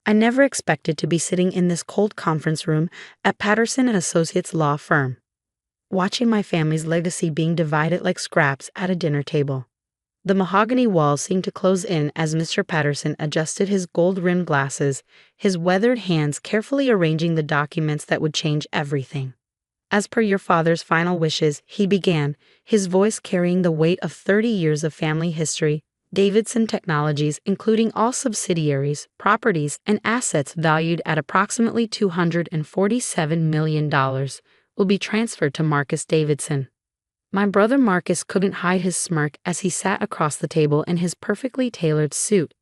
I never expected to be sitting in this cold conference room at Patterson and Associates law firm, watching my family's legacy being divided like scraps at a dinner table. The mahogany walls seemed to close in as Mr. Patterson adjusted his gold-rimmed glasses, his weathered hands carefully arranging the documents that would change everything. As per your father's final wishes, he began, his voice carrying the weight of 30 years of family history. Davidson Technologies, including all subsidiaries, properties, and assets valued at approximately $247 million, will be transferred to Marcus Davidson. My brother Marcus couldn't hide his smirk as he sat across the table in his perfectly tailored suit.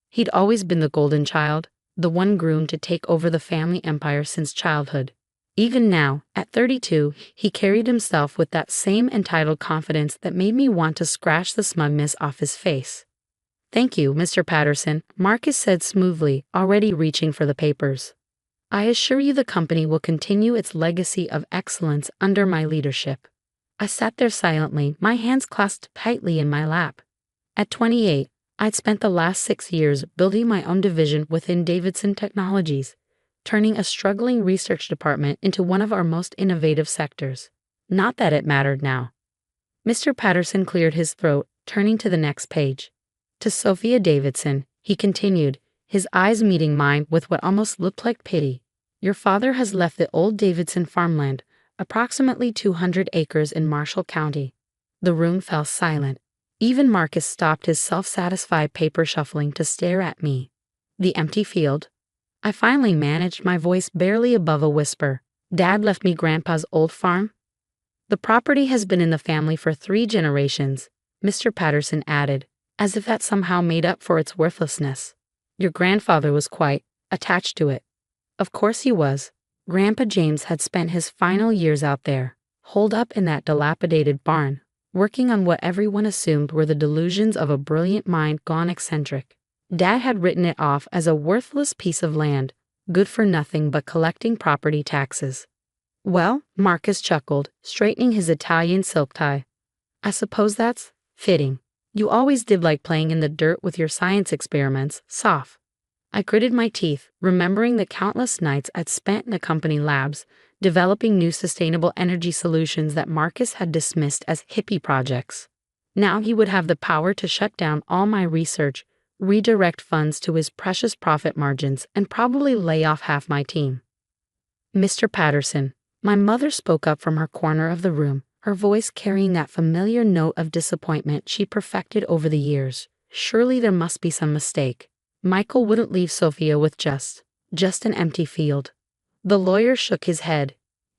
He'd always been the golden child, the one groomed to take over the family empire since childhood. Even now, at 32, he carried himself with that same entitled confidence that made me want to scratch the smugness off his face. "Thank you, Mr. Patterson," Marcus said smoothly, already reaching for the papers. "I assure you the company will continue its legacy of excellence under my leadership." I sat there silently, my hands clasped tightly in my lap. At 28, I'd spent the last 6 years building my own division within Davidson Technologies, turning a struggling research department into one of our most innovative sectors. Not that it mattered now. Mr. Patterson cleared his throat, turning to the next page. "To Sophia Davidson," he continued, his eyes meeting mine with what almost looked like pity. "Your father has left the old Davidson farmland, approximately 200 acres in Marshall County." The room fell silent. Even Marcus stopped his self-satisfied paper shuffling to stare at me. "The empty field?" I finally managed, my voice barely above a whisper. "Dad left me Grandpa's old farm?" "The property has been in the family for 3 generations," Mr. Patterson added, as if that somehow made up for its worthlessness. "Your grandfather was quite attached to it." Of course he was. Grandpa James had spent his final years out there, holed up in that dilapidated barn, working on what everyone assumed were the delusions of a brilliant mind gone eccentric. Dad had written it off as a worthless piece of land, good for nothing but collecting property taxes. "Well," Marcus chuckled, straightening his Italian silk tie, "I suppose that's fitting. You always did like playing in the dirt with your science experiments, Soph." I gritted my teeth, remembering the countless nights I'd spent in the company labs, developing new sustainable energy solutions that Marcus had dismissed as hippie projects. Now he would have the power to shut down all my research, redirect funds to his precious profit margins, and probably lay off half my team. "Mr. Patterson," my mother spoke up from her corner of the room, her voice carrying that familiar note of disappointment she perfected over the years. "Surely there must be some mistake. Michael wouldn't leave Sophia with just an empty field." The lawyer shook his head.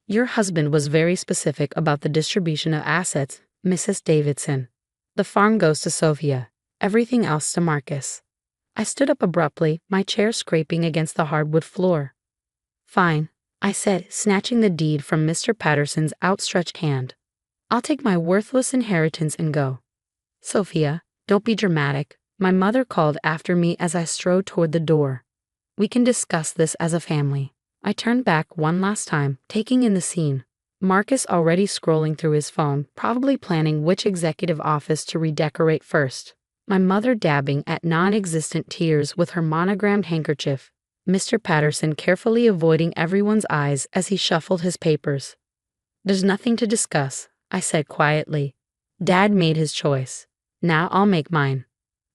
"Your husband was very specific about the distribution of assets, Mrs. Davidson. The farm goes to Sophia, everything else to Marcus." I stood up abruptly, my chair scraping against the hardwood floor. "Fine," I said, snatching the deed from Mr. Patterson's outstretched hand. "I'll take my worthless inheritance and go." "Sophia, don't be dramatic," my mother called after me as I strode toward the door. "We can discuss this as a family." I turned back one last time, taking in the scene. Marcus already scrolling through his phone, probably planning which executive office to redecorate first. My mother dabbing at non-existent tears with her monogrammed handkerchief. Mr. Patterson carefully avoiding everyone's eyes as he shuffled his papers. "There's nothing to discuss," I said quietly. "Dad made his choice. Now I'll make mine."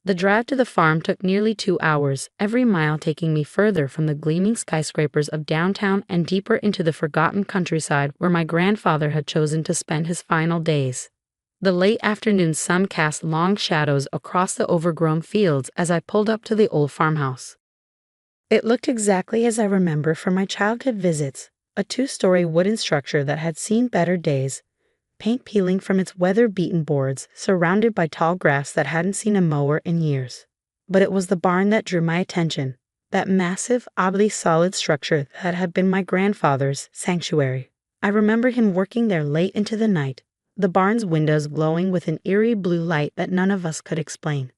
The drive to the farm took nearly 2 hours, every mile taking me further from the gleaming skyscrapers of downtown and deeper into the forgotten countryside where my grandfather had chosen to spend his final days. The late afternoon sun cast long shadows across the overgrown fields as I pulled up to the old farmhouse. It looked exactly as I remember from my childhood visits, a 2-story wooden structure that had seen better days, paint peeling from its weather-beaten boards, surrounded by tall grass that hadn't seen a mower in years. But it was the barn that drew my attention, that massive, oddly solid structure that had been my grandfather's sanctuary. I remember him working there late into the night, the barn's windows glowing with an eerie blue light that none of us could explain.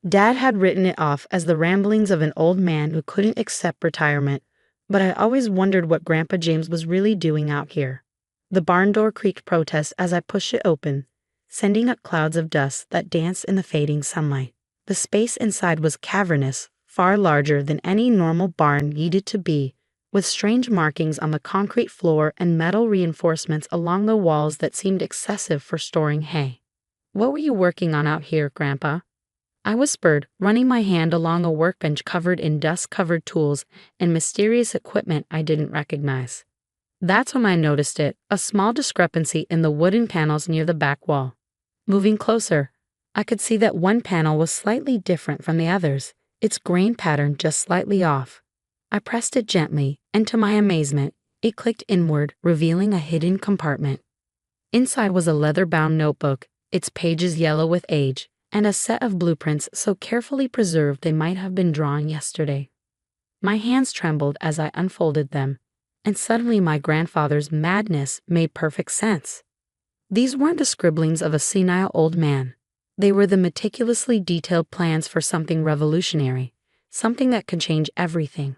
Dad had written it off as the ramblings of an old man who couldn't accept retirement, but I always wondered what Grandpa James was really doing out here. The barn door creaked protest as I pushed it open, sending up clouds of dust that danced in the fading sunlight. The space inside was cavernous, far larger than any normal barn needed to be, with strange markings on the concrete floor and metal reinforcements along the walls that seemed excessive for storing hay. "What were you working on out here, Grandpa?" I whispered, running my hand along a workbench covered in dust-covered tools and mysterious equipment I didn't recognize. That's when I noticed it, a small discrepancy in the wooden panels near the back wall. Moving closer, I could see that one panel was slightly different from the others, its grain pattern just slightly off. I pressed it gently, and to my amazement, it clicked inward, revealing a hidden compartment. Inside was a leather-bound notebook, its pages yellow with age, and a set of blueprints so carefully preserved they might have been drawn yesterday. My hands trembled as I unfolded them, and suddenly my grandfather's madness made perfect sense. These weren't the scribblings of a senile old man. They were the meticulously detailed plans for something revolutionary, something that could change everything.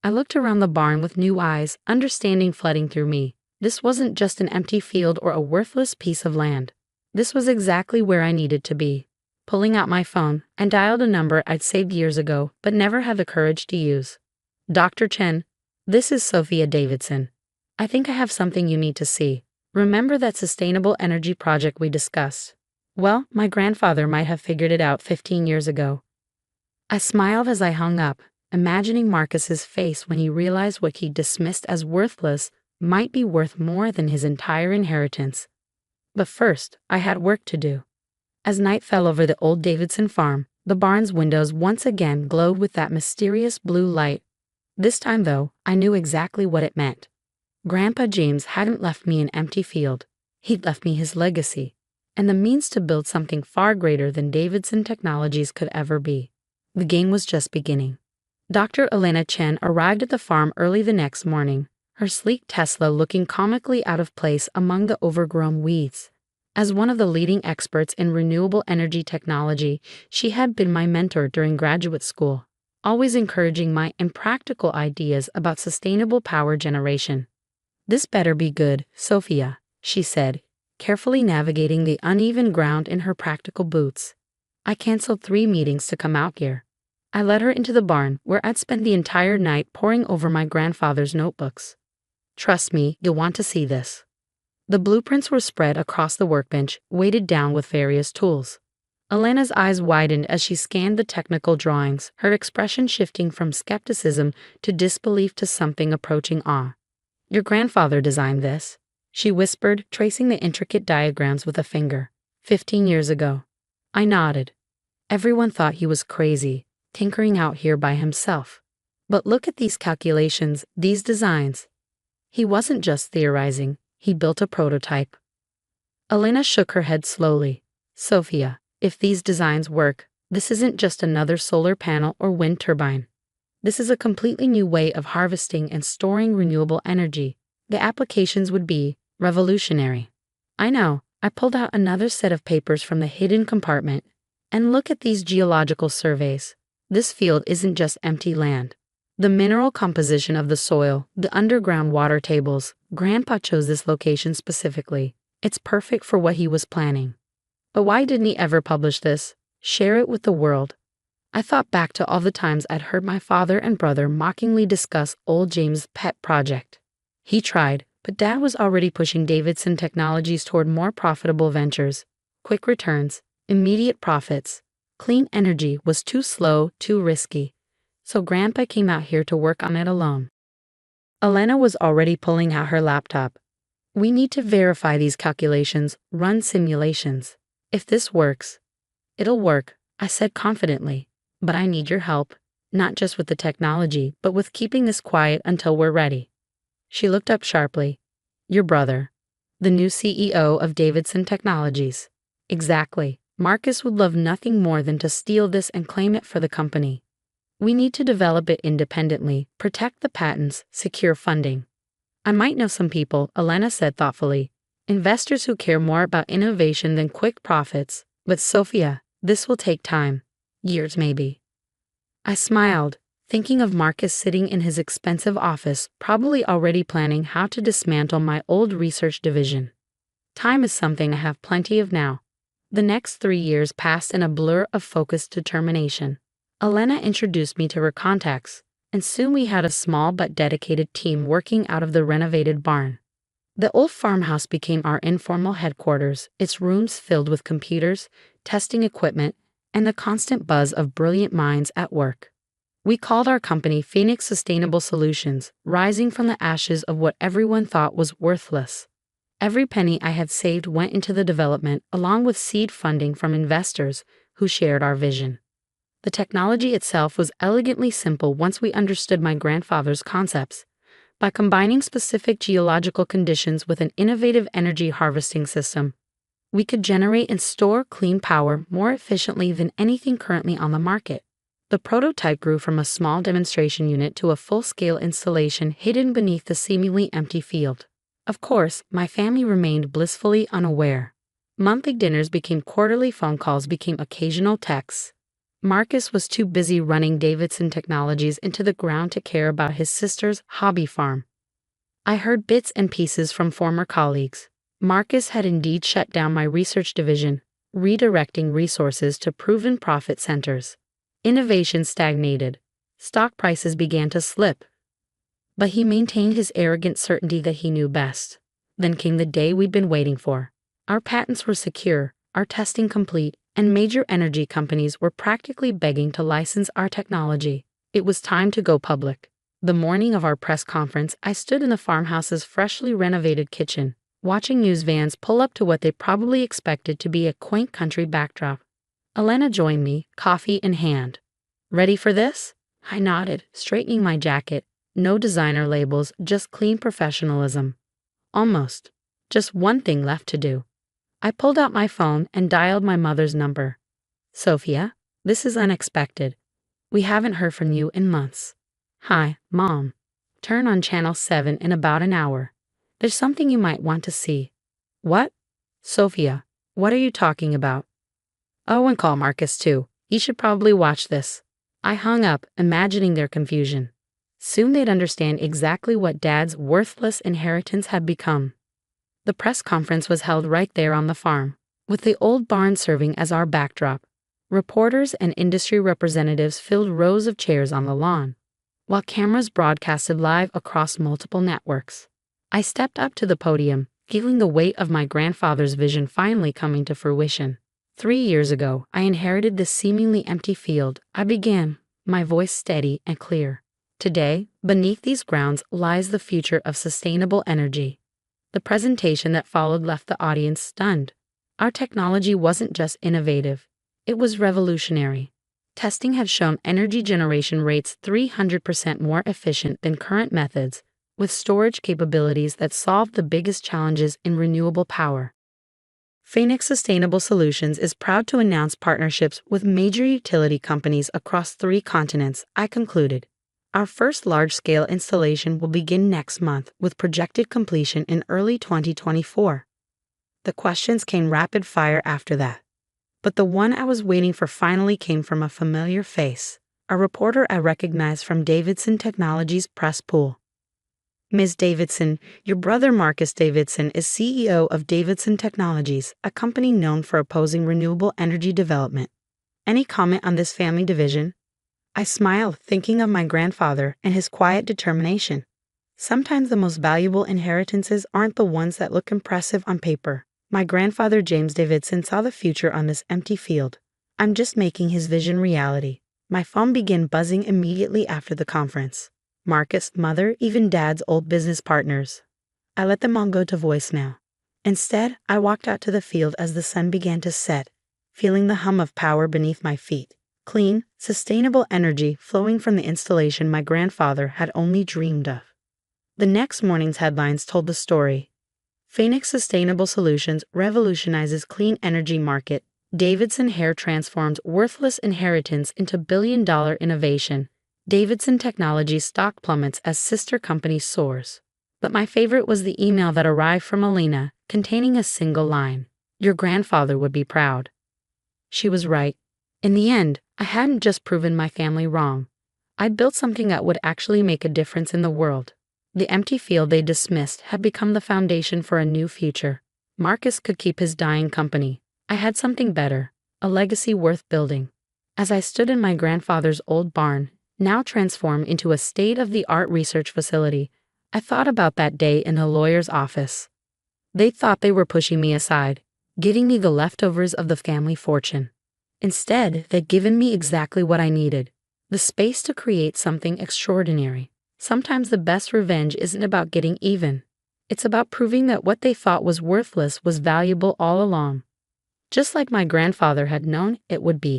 I looked around the barn with new eyes, understanding flooding through me. This wasn't just an empty field or a worthless piece of land. This was exactly where I needed to be. Pulling out my phone, I dialed a number I'd saved years ago but never had the courage to use. "Dr. Chen, this is Sophia Davidson. I think I have something you need to see. Remember that sustainable energy project we discussed?" Well, my grandfather might have figured it out 15 years ago. I smiled as I hung up, imagining Marcus's face when he realized what he dismissed as worthless might be worth more than his entire inheritance. But first, I had work to do. As night fell over the old Davidson farm, the barn's windows once again glowed with that mysterious blue light. This time, though, I knew exactly what it meant. Grandpa James hadn't left me an empty field. He'd left me his legacy, and the means to build something far greater than Davidson Technologies could ever be. The game was just beginning. Dr. Elena Chen arrived at the farm early the next morning, her sleek Tesla looking comically out of place among the overgrown weeds. As one of the leading experts in renewable energy technology, she had been my mentor during graduate school, always encouraging my impractical ideas about sustainable power generation. "This better be good, Sophia," she said, carefully navigating the uneven ground in her practical boots. I canceled 3 meetings to come out here. I led her into the barn, where I'd spent the entire night poring over my grandfather's notebooks. "Trust me, you'll want to see this." The blueprints were spread across the workbench, weighted down with various tools. Elena's eyes widened as she scanned the technical drawings, her expression shifting from skepticism to disbelief to something approaching awe. "Your grandfather designed this," she whispered, tracing the intricate diagrams with a finger. 15 years ago." I nodded. Everyone thought he was crazy, tinkering out here by himself. But look at these calculations, these designs. He wasn't just theorizing. He built a prototype. Elena shook her head slowly. "Sophia, if these designs work, this isn't just another solar panel or wind turbine. This is a completely new way of harvesting and storing renewable energy. The applications would be revolutionary." I know. I pulled out another set of papers from the hidden compartment. "And look at these geological surveys. This field isn't just empty land. The mineral composition of the soil, the underground water tables, Grandpa chose this location specifically. It's perfect for what he was planning. But why didn't he ever publish this? Share it with the world?" I thought back to all the times I'd heard my father and brother mockingly discuss old James' pet project. He tried, but Dad was already pushing Davidson Technologies toward more profitable ventures. Quick returns, immediate profits. Clean energy was too slow, too risky. So Grandpa came out here to work on it alone. Elena was already pulling out her laptop. "We need to verify these calculations, run simulations. If this works." "It'll work," I said confidently. "But I need your help, not just with the technology, but with keeping this quiet until we're ready." She looked up sharply. "Your brother, the new CEO of Davidson Technologies." "Exactly. Marcus would love nothing more than to steal this and claim it for the company. We need to develop it independently, protect the patents, secure funding." "I might know some people," Elena said thoughtfully. "Investors who care more about innovation than quick profits. But Sophia, this will take time. Years maybe." I smiled, thinking of Marcus sitting in his expensive office, probably already planning how to dismantle my old research division. Time is something I have plenty of now. The next 3 years passed in a blur of focused determination. Elena introduced me to her contacts, and soon we had a small but dedicated team working out of the renovated barn. The old farmhouse became our informal headquarters, its rooms filled with computers, testing equipment, and the constant buzz of brilliant minds at work. We called our company Phoenix Sustainable Solutions, rising from the ashes of what everyone thought was worthless. Every penny I had saved went into the development, along with seed funding from investors who shared our vision. The technology itself was elegantly simple once we understood my grandfather's concepts. By combining specific geological conditions with an innovative energy harvesting system, we could generate and store clean power more efficiently than anything currently on the market. The prototype grew from a small demonstration unit to a full-scale installation hidden beneath the seemingly empty field. Of course, my family remained blissfully unaware. Monthly dinners became quarterly, phone calls became occasional texts. Marcus was too busy running Davidson Technologies into the ground to care about his sister's hobby farm. I heard bits and pieces from former colleagues. Marcus had indeed shut down my research division, redirecting resources to proven profit centers. Innovation stagnated. Stock prices began to slip. But he maintained his arrogant certainty that he knew best. Then came the day we'd been waiting for. Our patents were secure, our testing complete, and major energy companies were practically begging to license our technology. It was time to go public. The morning of our press conference, I stood in the farmhouse's freshly renovated kitchen, watching news vans pull up to what they probably expected to be a quaint country backdrop. Elena joined me, coffee in hand. "Ready for this?" I nodded, straightening my jacket. No designer labels, just clean professionalism. Almost. Just one thing left to do. I pulled out my phone and dialed my mother's number. "Sophia, this is unexpected. We haven't heard from you in months." "Hi, Mom. Turn on channel 7 in about an hour. There's something you might want to see." "What?" "Sophia, what are you talking about?" "Oh, and call Marcus too. He should probably watch this." I hung up, imagining their confusion. Soon they'd understand exactly what Dad's worthless inheritance had become. The press conference was held right there on the farm, with the old barn serving as our backdrop. Reporters and industry representatives filled rows of chairs on the lawn, while cameras broadcasted live across multiple networks. I stepped up to the podium, feeling the weight of my grandfather's vision finally coming to fruition. 3 years ago, I inherited this seemingly empty field. I began, my voice steady and clear. Today, beneath these grounds lies the future of sustainable energy. The presentation that followed left the audience stunned. Our technology wasn't just innovative, it was revolutionary. Testing had shown energy generation rates 300% more efficient than current methods, with storage capabilities that solved the biggest challenges in renewable power. Phoenix Sustainable Solutions is proud to announce partnerships with major utility companies across 3 continents, I concluded. Our first large-scale installation will begin next month, with projected completion in early 2024. The questions came rapid fire after that. But the one I was waiting for finally came from a familiar face, a reporter I recognized from Davidson Technologies' press pool. "Ms. Davidson, your brother Marcus Davidson is CEO of Davidson Technologies, a company known for opposing renewable energy development. Any comment on this family division?" I smiled, thinking of my grandfather and his quiet determination. Sometimes the most valuable inheritances aren't the ones that look impressive on paper. My grandfather James Davidson saw the future on this empty field. I'm just making his vision reality. My phone began buzzing immediately after the conference. Marcus, Mother, even Dad's old business partners. I let them all go to voicemail. Instead, I walked out to the field as the sun began to set, feeling the hum of power beneath my feet. Clean, sustainable energy flowing from the installation my grandfather had only dreamed of. The next morning's headlines told the story. Phoenix Sustainable Solutions revolutionizes clean energy market. Davidson Hair transforms worthless inheritance into billion-dollar innovation. Davidson Technologies stock plummets as sister company soars. But my favorite was the email that arrived from Elena, containing a single line. "Your grandfather would be proud." She was right. In the end, I hadn't just proven my family wrong. I'd built something that would actually make a difference in the world. The empty field they dismissed had become the foundation for a new future. Marcus could keep his dying company. I had something better, a legacy worth building. As I stood in my grandfather's old barn, now transformed into a state-of-the-art research facility, I thought about that day in a lawyer's office. They thought they were pushing me aside, giving me the leftovers of the family fortune. Instead, they'd given me exactly what I needed, the space to create something extraordinary. Sometimes the best revenge isn't about getting even. It's about proving that what they thought was worthless was valuable all along, just like my grandfather had known it would be.